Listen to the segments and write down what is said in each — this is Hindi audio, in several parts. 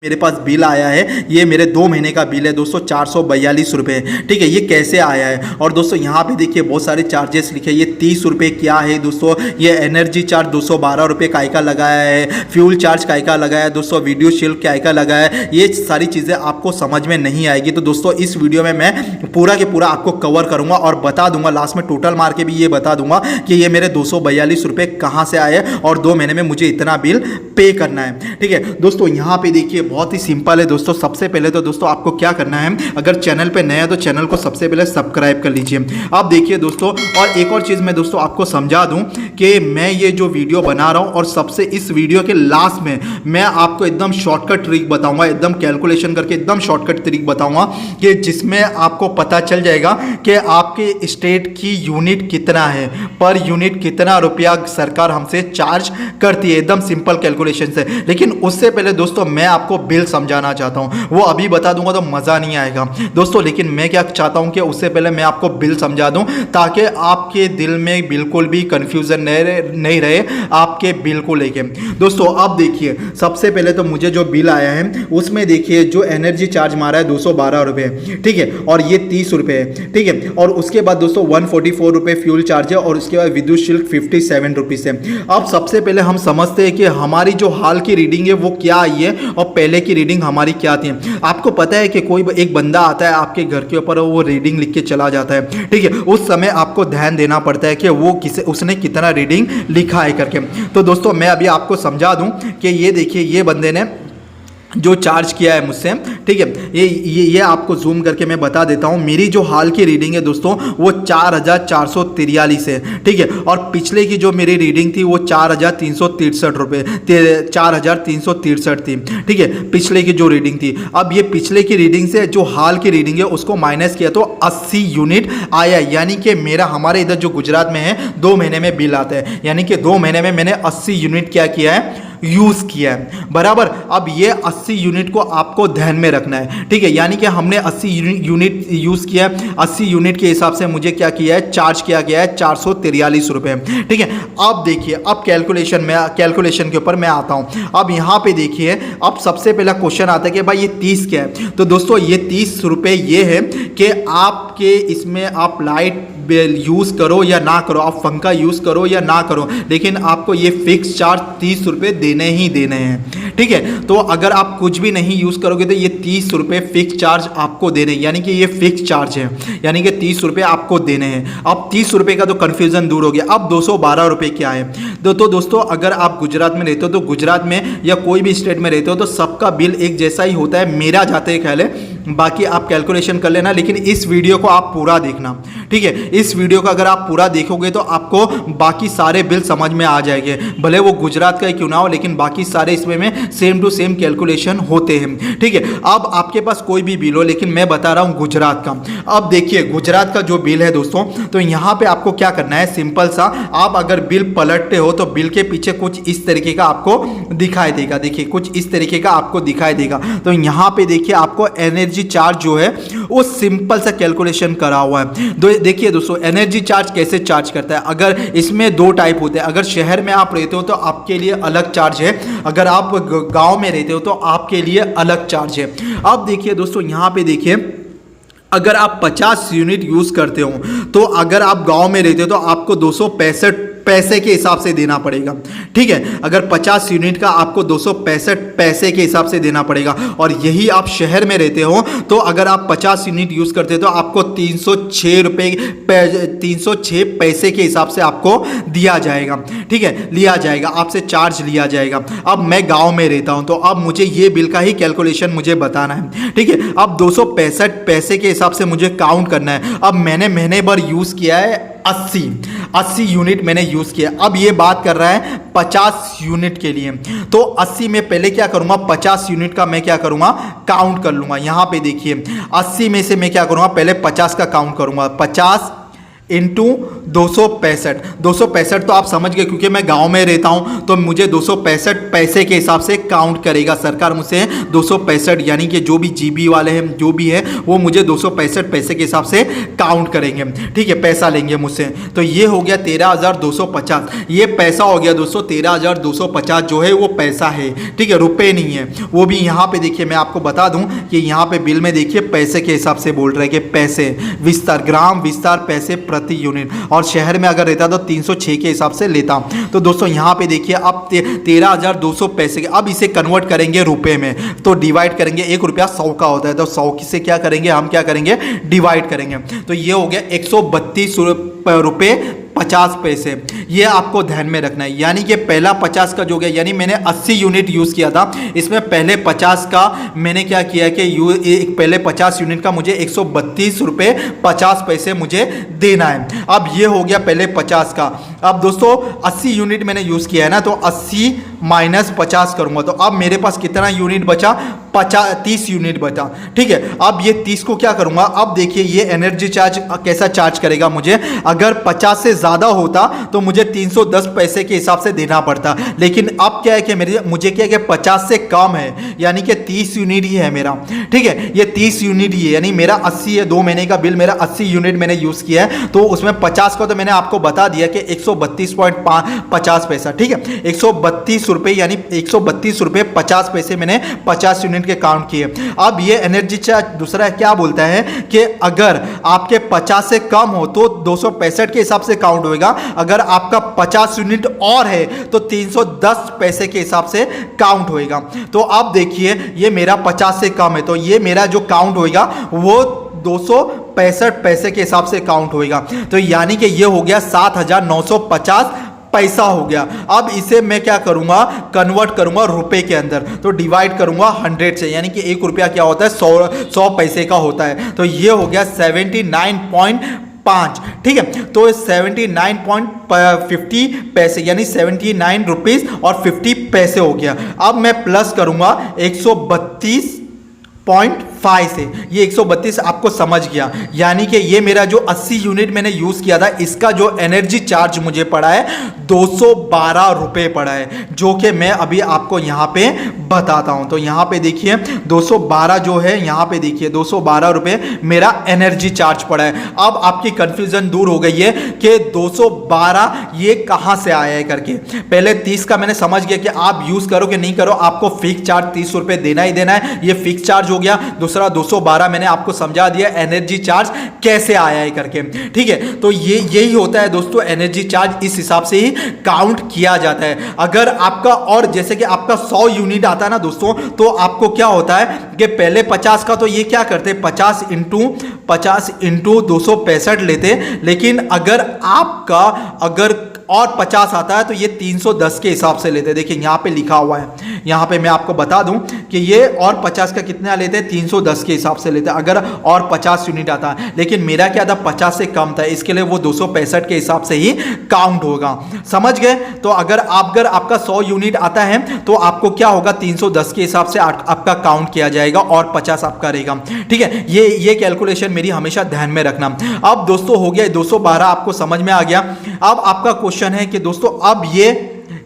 मेरे पास बिल आया है, ये मेरे 2 महीने का बिल है दोस्तों, 442 रुपये। ठीक है, ये कैसे आया है? और दोस्तों यहाँ पे देखिए बहुत सारे चार्जेस लिखे हैं। ये 30 रुपये क्या है दोस्तों? ये एनर्जी चार्ज 212 रुपये का लगाया है, फ्यूल चार्ज का लगाया है दोस्तों, वीडियो शुल्क का लगाया है। ये सारी चीज़ें आपको समझ में नहीं आएगी। तो दोस्तों इस वीडियो में मैं पूरा के पूरा आपको कवर करूँगा और बता दूंगा, लास्ट में टोटल मार के भी ये बता दूंगा कि ये मेरे 242 रुपये कहाँ से आए और 2 महीने में मुझे इतना बिल पे करना है। ठीक है दोस्तों, यहाँ पे देखिए बहुत ही सिंपल है दोस्तों। सबसे पहले तो दोस्तों आपको क्या करना है, अगर चैनल पे नया है तो चैनल को सबसे पहले सब्सक्राइब कर लीजिए। आप देखिए दोस्तों, और एक और चीज़ मैं दोस्तों आपको समझा दूं कि मैं ये जो वीडियो बना रहा हूं और सबसे इस वीडियो के लास्ट में मैं आपको एकदम शॉर्टकट ट्रिक बताऊंगा, एकदम कैलकुलेशन करके एकदम शॉर्टकट ट्रिक बताऊंगा कि जिसमें आपको पता चल जाएगा कि आपके स्टेट की यूनिट कितना है, पर यूनिट कितना रुपया सरकार हमसे चार्ज करती है, एकदम सिंपल कैलकुलेशन से। लेकिन उससे पहले दोस्तों मैं आपको बिल समझाना चाहता हूं, वो अभी बता दूंगा तो मज़ा नहीं आएगा दोस्तों। लेकिन मैं क्या चाहता हूं कि उससे पहले मैं आपको बिल समझा दूं ताकि आपके दिल में बिल्कुल भी कंफ्यूजन नहीं रहे आपके बिल को लेके। दोस्तों अब देखिए, सबसे पहले तो मुझे जो बिल आया है उसमें देखिए जो एनर्जी चार्ज मारा है 212 रुपये, ठीक है, और ये 30 रुपये है, ठीक है। और उसके बाद दोस्तों 144 रुपये फ्यूल चार्ज है और उसके बाद विद्युत शुल्क 57 रुपीज़ है। अब सबसे पहले हम समझते हैं कि हमारी जो हाल की रीडिंग है वो क्या आई है और पहले की रीडिंग हमारी क्या थी। आपको पता है कि कोई एक बंदा आता है आपके घर के ऊपर, वो रीडिंग लिख के चला जाता है, ठीक है। उस समय आपको ध्यान देना पड़ता है कि वो उसने कितना रीडिंग लिखा है करके। तो दोस्तों मैं अभी आपको समझा दूं कि ये देखिए, ये बंदे ने जो चार्ज किया है मुझसे, ठीक है, ये आपको जूम करके मैं बता देता हूँ। मेरी जो हाल की रीडिंग है दोस्तों वो 4443 है, ठीक है। और पिछले की जो मेरी रीडिंग थी वो 4363 रुपये 4363 थी, ठीक है, पिछले की जो रीडिंग थी। अब ये पिछले की रीडिंग से जो हाल की रीडिंग है उसको माइनस किया तो 80 यूनिट आया, यानी कि मेरा हमारे इधर जो गुजरात में है 2 महीने में बिल आता है, यानी कि 2 महीने में मैंने 80 यूनिट क्या किया है, यूज़ किया है, बराबर। अब ये 80 यूनिट को आपको ध्यान में रखना है, ठीक है, यानी कि हमने 80 यूनिट यूज़ किया है। 80 यूनिट के हिसाब से मुझे क्या किया है, चार्ज किया गया है 443 रुपये, ठीक है। अब देखिए, अब कैलकुलेशन के ऊपर मैं आता हूँ। अब यहाँ पे देखिए, अब सबसे पहला क्वेश्चन आता है कि भाई ये 30 क्या है। तो दोस्तों ये 30 रुपये ये है कि आपके इसमें आप लाइट यूज़ करो या ना करो, आप पंखा यूज़ करो या ना करो, लेकिन आपको ये फिक्स चार्ज 30 रुपये देने ही देने हैं, ठीक है। तो अगर आप कुछ भी नहीं यूज़ करोगे तो ये 30 रुपये फिक्स चार्ज आपको देने, यानी कि ये फिक्स चार्ज है, यानी कि 30 रुपये आपको देने हैं। अब 30 रुपये का तो कन्फ्यूज़न दूर हो गया। अब 212 रुपये क्या है? तो दोस्तों अगर आप गुजरात में रहते हो तो गुजरात में या कोई भी स्टेट में रहते हो तो सबका बिल एक जैसा ही होता है, मेरा जाते ही ख्याल है, बाकी आप कैलकुलेशन कर लेना। लेकिन इस वीडियो को आप पूरा देखना, ठीक है। इस वीडियो को अगर आप पूरा देखोगे तो आपको बाकी सारे बिल समझ में आ जाएंगे, भले वो गुजरात का ही क्यों ना हो, लेकिन बाकी सारे इसमें में सेम टू सेम कैलकुलेशन होते हैं, ठीक है। अब आपके पास कोई भी बिल हो, लेकिन मैं बता रहा हूँ गुजरात का। अब देखिए गुजरात का जो बिल है दोस्तों, तो यहाँ पे आपको क्या करना है, सिंपल सा, आप अगर बिल पलटते हो तो बिल के पीछे कुछ इस तरीके का आपको दिखाई देगा। देखिए कुछ इस तरीके का आपको दिखाई देगा। तो यहाँ पे देखिए आपको एनर्जी चार्ज जो है वो सिंपल सा कैलकुलेशन करा हुआ है। देखिए दोस्तों एनर्जी चार्ज कैसे चार्ज करता है। अगर इसमें 2 टाइप होते हैं, अगर शहर में आप रहते हो तो आपके लिए अलग चार्ज है, अगर आप गांव में रहते हो तो आपके लिए अलग चार्ज है। अब देखिए दोस्तों यहाँ पे देखिए, अगर आप 50 यूनिट यूज़ करते हो तो अगर आप गांव में रहते हो तो आपको 265 पैसे के हिसाब से देना पड़ेगा, ठीक है। अगर 50 यूनिट का आपको 265 पैसे के हिसाब से देना पड़ेगा। और यही आप शहर में रहते हो तो अगर आप 50 यूनिट यूज़ करते हो तो आपको 306 पैसे के हिसाब से आपको दिया जाएगा, ठीक है, लिया जाएगा, आपसे चार्ज लिया जाएगा। अब मैं गांव में रहता हूं तो अब मुझे ये बिल का ही कैलकुलेशन मुझे बताना है, ठीक है। अब 265 पैसे के हिसाब से मुझे काउंट करना है। अब मैंने महीने भर यूज़ किया है 80 यूनिट मैंने यूज़ किया। अब ये बात कर रहा है 50 यूनिट के लिए, तो 80 में पहले क्या करूँगा, 50 यूनिट का मैं क्या करूँगा, काउंट कर लूँगा। यहाँ पे देखिए 80 में से मैं क्या करूँगा, पहले 50 का काउंट करूँगा। 50 इंटू 265 तो आप समझ गए, क्योंकि मैं गांव में रहता हूं तो मुझे 265 पैसे के हिसाब से काउंट करेगा सरकार मुझसे 265, यानी कि जो भी जीबी वाले हैं जो भी है वो मुझे 265 पैसे के हिसाब से काउंट करेंगे, ठीक है, पैसा लेंगे मुझसे। तो ये हो गया 13,250, ये पैसा हो गया दोस्तों 13,250 जो है वो पैसा है, ठीक है, रुपए नहीं है। वो भी यहाँ पे देखिए मैं आपको बता दूं कि यहाँ पे बिल में देखिए पैसे के हिसाब से बोल रहे हैं कि पैसे विस्तार, ग्राम विस्तार पैसे प्रति यूनिट, और शहर में अगर रहता तो 306 के हिसाब से लेता। तो दोस्तों यहाँ पे देखिए अब 13,200 पैसे, अब इसे कन्वर्ट करेंगे रुपए में, तो डिवाइड करेंगे, 1 रुपया 100 का होता है, तो 100 से क्या करेंगे हम, क्या करेंगे, डिवाइड करेंगे। तो ये हो गया 132 रुपये 50 पैसे, ये आपको ध्यान में रखना है। यानी कि पहला 50 का जो गया, यानी मैंने 80 यूनिट यूज़ किया था, इसमें पहले 50 का मैंने क्या किया कि पहले 50 यूनिट का मुझे 132 रुपये 50 पैसे मुझे देना है। अब ये हो गया पहले 50 का। अब दोस्तों 80 यूनिट मैंने यूज़ किया है ना, तो 80 माइनस 50 करूँगा, तो अब मेरे पास कितना यूनिट बचा, 30 यूनिट बचा, ठीक है। अब ये 30 को क्या करूँगा, अब देखिए ये एनर्जी चार्ज कैसा चार्ज करेगा मुझे, अगर 50 से ज़्यादा होता तो मुझे 310 पैसे के हिसाब से देना पड़ता, लेकिन अब क्या है कि मुझे क्या है कि 50 से कम है, यानी कि 30 यूनिट ही है मेरा, ठीक है, ये 30 यूनिट ही है, यानी मेरा 80 है, 2 महीने का बिल मेरा 80 यूनिट मैंने यूज़ किया है, तो उसमें 50 का तो मैंने आपको बता दिया कि 132.50 पैसा, ठीक है, 132 रुपये, यानी 132 रुपये 50 पैसे मैंने 50 यूनिट के काउंट किए। अब ये एनर्जी चार्ज दूसरा क्या बोलता है कि अगर आपके 50 से कम हो तो 265 के हिसाब से काउंट होगा, अगर आपका 50 यूनिट और है तो 310 पैसे के हिसाब से काउंट होएगा। तो अब देखिए ये मेरा 50 से कम है, तो ये मेरा जो काउंट होएगा वो 265 पैसे के हिसाब से काउंट होएगा। तो यानी कि ये हो गया 7,950 पैसा हो गया। अब इसे मैं क्या करूंगा, कन्वर्ट करूंगा रुपए के अंदर, तो डिवाइड करूंगा 100 से, यानी कि 1 रुपया क्या होता है, 100 पैसे का होता है, तो ये हो गया 79.5, ठीक है। तो 79.50 पैसे, यानी 79 रुपीज़ और 50 पैसे हो गया। अब मैं प्लस करूंगा 132.5 से, ये 132 आपको समझ गया, यानी कि ये मेरा जो 80 यूनिट मैंने यूज़ किया था इसका जो एनर्जी चार्ज मुझे पड़ा है 212 रुपये पड़ा है, जो कि मैं अभी आपको यहाँ पे बताता हूँ। तो यहाँ पे देखिए 212 जो है, यहाँ पे देखिए 212 रुपये मेरा एनर्जी चार्ज पड़ा है। अब आपकी कन्फ्यूज़न दूर हो गई है कि 212 ये कहाँ से आया है करके। पहले 30 का मैंने समझ गया कि आप यूज़ करो कि नहीं करो, आपको फिक्स चार्ज 30 रुपये देना ही देना है, ये फिक्स चार्ज हो गया। दूसरा 212 मैंने आपको समझा दिया एनर्जी चार्ज कैसे आया है करके, ठीक है। तो ये यही होता है दोस्तों, एनर्जी चार्ज इस हिसाब से ही काउंट किया जाता है। अगर आपका, और जैसे कि आपका 100 यूनिट आता है ना दोस्तों, तो आपको क्या होता है कि पहले 50 का तो ये क्या करते, 50 इंटू 265 लेते, लेकिन अगर आपका अगर और 50 आता है तो ये 310 के हिसाब से लेते हैं। देखिए यहाँ पे लिखा हुआ है, यहाँ पे मैं आपको बता दूं कि ये और 50 का कितना लेते हैं, 310 के हिसाब से लेते हैं अगर और 50 यूनिट आता है। लेकिन मेरा क्या था, 50 से कम था, इसके लिए वो 265 के हिसाब से ही काउंट होगा, समझ गए। तो अगर आपका 100 यूनिट आता है तो आपको क्या होगा, 310 के हिसाब से आपका काउंट किया जाएगा और 50 आपका रहेगा, ठीक है। ये कैलकुलेशन मेरी हमेशा ध्यान में रखना। अब दोस्तों हो गया 212, आपको समझ में आ गया। अब आपका क्वेश्चन है कि दोस्तों अब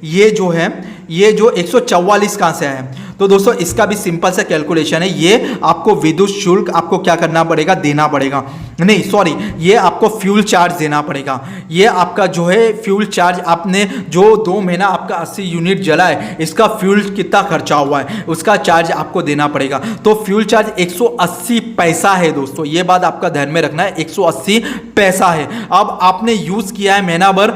ये जो है, ये जो 144 कहां से आया है, तो दोस्तों इसका भी सिंपल सा कैलकुलेशन है। ये आपको विद्युत शुल्क आपको क्या करना पड़ेगा, देना पड़ेगा, नहीं सॉरी, ये आपको फ्यूल चार्ज देना पड़ेगा। ये आपका जो है फ्यूल चार्ज, आपने जो 2 महीना आपका 80 यूनिट जला है, इसका फ्यूल कितना खर्चा हुआ है उसका चार्ज आपको देना पड़ेगा। तो फ्यूल चार्ज 180 पैसा है दोस्तों, ये बात आपका ध्यान में रखना है, 180 पैसा है। अब आपने यूज किया है महीना भर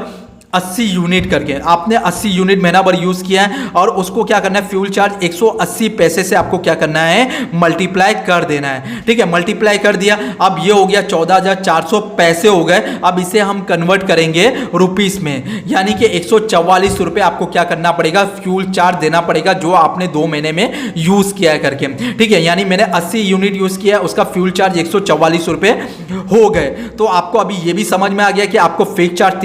80 यूनिट करके, आपने 80 यूनिट महीना भर यूज़ किया है, और उसको क्या करना है, फ्यूल चार्ज 180 पैसे से आपको क्या करना है, मल्टीप्लाई कर देना है, ठीक है। मल्टीप्लाई कर दिया, अब ये हो गया 14,400 पैसे हो गए। अब इसे हम कन्वर्ट करेंगे रुपीस में, यानी कि 144 रुपये आपको क्या करना पड़ेगा, फ्यूल चार्ज देना पड़ेगा, जो आपने 2 महीने में यूज़ किया है करके, ठीक है। यानी मैंने 80 यूनिट यूज़ किया है, उसका फ्यूल चार्ज 144 रुपये हो गए। तो आपको अभी ये भी समझ में आ गया कि आपको फिक्स चार्ज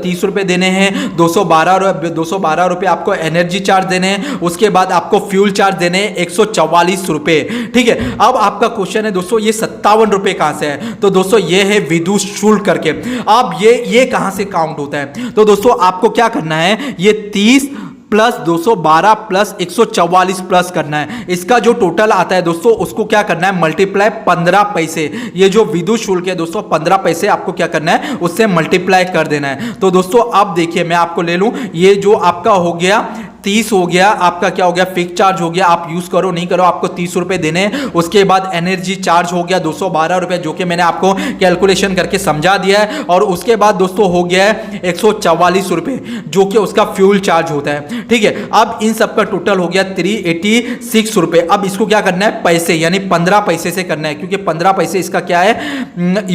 30 रुपये देने हैं, 212 रुपये आपको एनर्जी चार्ज देने हैं, उसके बाद आपको फ्यूल चार्ज देने हैं 144 रुपये। ठीक है, अब आपका क्वेश्चन है दोस्तों ये 57 रुपये कहाँ से है? तो दोस्तों ये है विद्युत शुल्क करके। अब ये कहाँ से काउंट होता है? तो दोस्तों आपको क्या करना है, ये 30 प्लस 212 प्लस 144 प्लस करना है। इसका जो टोटल आता है दोस्तों उसको क्या करना है, मल्टीप्लाई 15 पैसे। ये जो विद्युत शुल्क है दोस्तों 15 पैसे आपको क्या करना है, उससे मल्टीप्लाई कर देना है। तो दोस्तों अब देखिए मैं आपको ले लूं, ये जो आपका हो गया 30 हो गया, आपका क्या हो गया, फिक्स चार्ज हो गया, आप यूज करो नहीं करो आपको 30 रुपए देने हैं। उसके बाद एनर्जी चार्ज हो गया 212 रुपए, जो कि मैंने आपको कैलकुलेशन करके समझा दिया है। और उसके बाद दोस्तों हो गया है 144 रुपए, जो कि उसका फ्यूल चार्ज होता है। ठीक है, अब इन सब का टोटल हो गया 386 रुपए। अब इसको क्या करना है, पैसे यानी 15 पैसे से करना है, क्योंकि 15 पैसे इसका क्या है,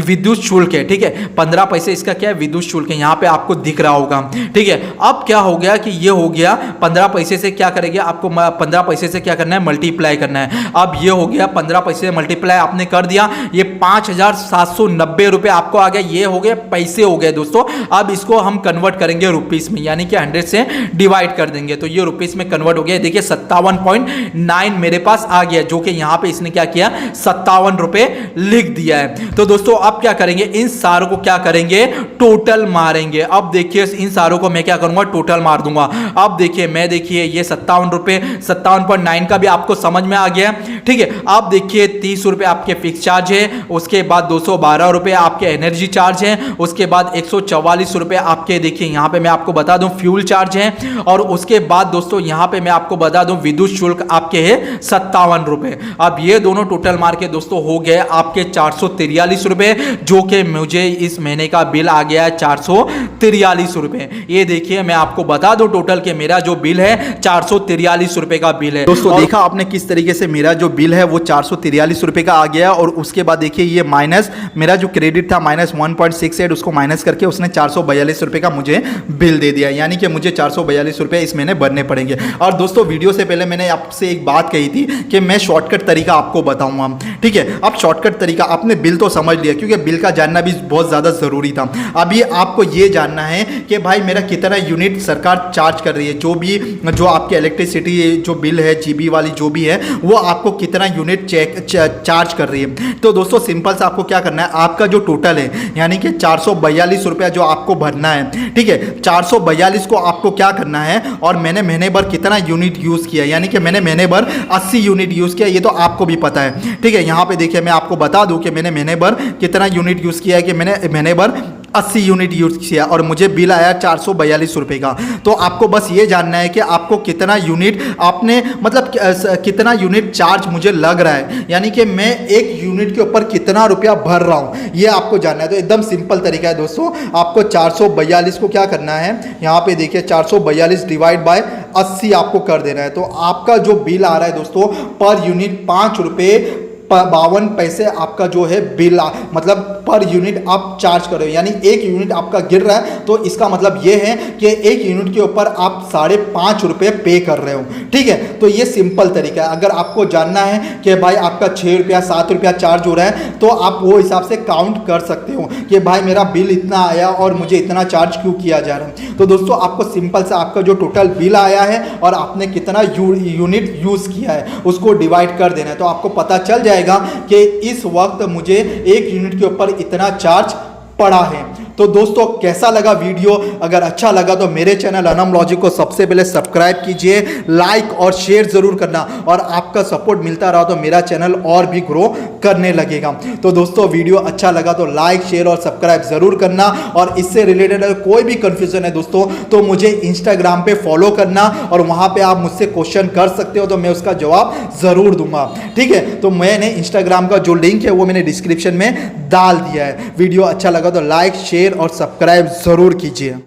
विद्युत शुल्क है। ठीक है, 15 पैसे इसका क्या है, विद्युत शुल्क है, यहाँ पे आपको दिख रहा होगा। ठीक है, अब क्या हो गया कि ये हो गया 15 पैसे से क्या करेंगे, आपको 15 पैसे से क्या करना है, मल्टीप्लाई करना है। अब ये हो गया 15 पैसे से मल्टीप्लाई आपने कर दिया, ये 5790 रुपए आपको आ गया। ये हो गए पैसे हो गए दोस्तों। अब इसको हम कन्वर्ट करेंगे रुपीस में, यानी कि 100 से डिवाइड कर देंगे तो ये रुपीस में कन्वर्ट हो गया। देखिए 57.9 मेरे पास आ गया, जो कि यहां पे इसने क्या किया, 57 रुपए लिख दिया है। तो दोस्तों अब क्या करेंगे, इन सारों को क्या करेंगे, टोटल मारेंगे। अब देखिए इन सारों को मैं क्या करूंगा, टोटल मार दूंगा। अब देखिए देखिए ये 57 रुपए 57.9 का भी आपको समझ में आ गया। ठीक है, आप देखिए 30 रुपए आपके फिक्स चार्ज है, उसके बाद 212 रुपए आपके एनर्जी चार्ज है, उसके बाद 144 रुपए आपके देखिए यहां पे मैं आपको बता दूं फ्यूल चार्ज है, और उसके बाद दोस्तों यहां पे मैं आपको बता दूं विद्युत शुल्क आपके है 57 रुपए। अब ये दोनों टोटल मार के दोस्तों हो गए आपके 443 रुपए, जो कि मुझे इस महीने का बिल आ गया है 443 रुपए। ये देखिए मैं आपको बता दूं टोटल के मेरा जो बिल है 443 रुपए का बिल है। दोस्तों देखा आपने किस तरीके से मेरा जो बिल है वो 443 रुपए का आ गया। और उसके बाद देखिए ये माइनस मेरा जो क्रेडिट था -1.68, उसको माइनस करके उसने 442 रुपए का मुझे बिल दे दिया, यानी कि मुझे 442 रुपए इस महीने भरने पड़ेंगे। और दोस्तों वीडियो से पहले मैंने आपसे एक बात कही थी कि मैं शॉर्टकट तरीका आपको बताऊंगा। ठीक है, अब शॉर्टकट तरीका आपने बिल तो समझ लिया, क्योंकि बिल का जानना भी बहुत ज़्यादा ज़रूरी था। अभी आपको ये जानना है कि भाई मेरा कितना यूनिट सरकार चार्ज कर रही है, जो आपके इलेक्ट्रिसिटी जो बिल है जीबी वाली जो भी है, वो आपको कितना यूनिट चार्ज कर रही है। तो दोस्तों सिंपल से आपको क्या करना है, आपका जो टोटल है यानी कि 442 रुपया जो आपको भरना है। ठीक है, 442 को आपको क्या करना है, और मैंने महीने भर कितना यूनिट यूज़ किया, यानी कि मैंने महीने भर 80 यूनिट यूज़ किया, ये तो आपको भी पता है। ठीक है, यहाँ पे देखिए मैं आपको बता दूं कि मैंने महीने भर कितना यूनिट यूज़ किया है, कि मैंने महीने भर 80 यूनिट यूज़ किया और मुझे बिल आया 442 रुपये का। तो आपको बस ये जानना है कि आपको कितना यूनिट आपने मतलब कितना यूनिट चार्ज मुझे लग रहा है, यानी कि मैं एक यूनिट के ऊपर कितना रुपया भर रहा हूँ, ये आपको जानना है। तो एकदम सिंपल तरीका है दोस्तों, आपको 442 को क्या करना है, यहाँ पे देखिए 442 डिवाइड बाय 80 आपको कर देना है। तो आपका जो बिल आ रहा है दोस्तों पर यूनिट 5 रुपये 52 पैसे आपका जो है बिल मतलब पर यूनिट आप चार्ज कर रहे हो, यानी एक यूनिट आपका गिर रहा है। तो इसका मतलब ये है कि एक यूनिट के ऊपर आप 5.5 रुपये पे कर रहे हो। ठीक है, तो ये सिंपल तरीका है। अगर आपको जानना है कि भाई आपका 6 रुपया 7 रुपया चार्ज हो रहा है, तो आप वो हिसाब से काउंट कर सकते हो कि भाई मेरा बिल इतना आया और मुझे इतना चार्ज क्यों किया जा रहा है। तो दोस्तों आपको सिंपल से आपका जो टोटल बिल आया है और आपने कितना यूनिट यूज़ किया है उसको डिवाइड कर देना है, तो आपको पता चल जाएगा कि इस वक्त मुझे एक यूनिट के ऊपर इतना चार्ज पड़ा है। तो दोस्तों कैसा लगा वीडियो, अगर अच्छा लगा तो मेरे चैनल अनम लॉजिक को सबसे पहले सब्सक्राइब कीजिए, लाइक और शेयर जरूर करना, और आपका सपोर्ट मिलता रहा तो मेरा चैनल और भी ग्रो करने लगेगा। तो दोस्तों वीडियो अच्छा लगा तो लाइक शेयर और सब्सक्राइब जरूर करना, और इससे रिलेटेड अगर कोई भी कंफ्यूजन है दोस्तों तो मुझे इंस्टाग्राम पे फॉलो करना, और वहां पे आप मुझसे क्वेश्चन कर सकते हो तो मैं उसका जवाब जरूर दूंगा। ठीक है, तो मैंने इंस्टाग्राम का जो लिंक है वो मैंने डिस्क्रिप्शन में डाल दिया है। वीडियो अच्छा लगा तो लाइक शेयर और सब्सक्राइब जरूर कीजिए।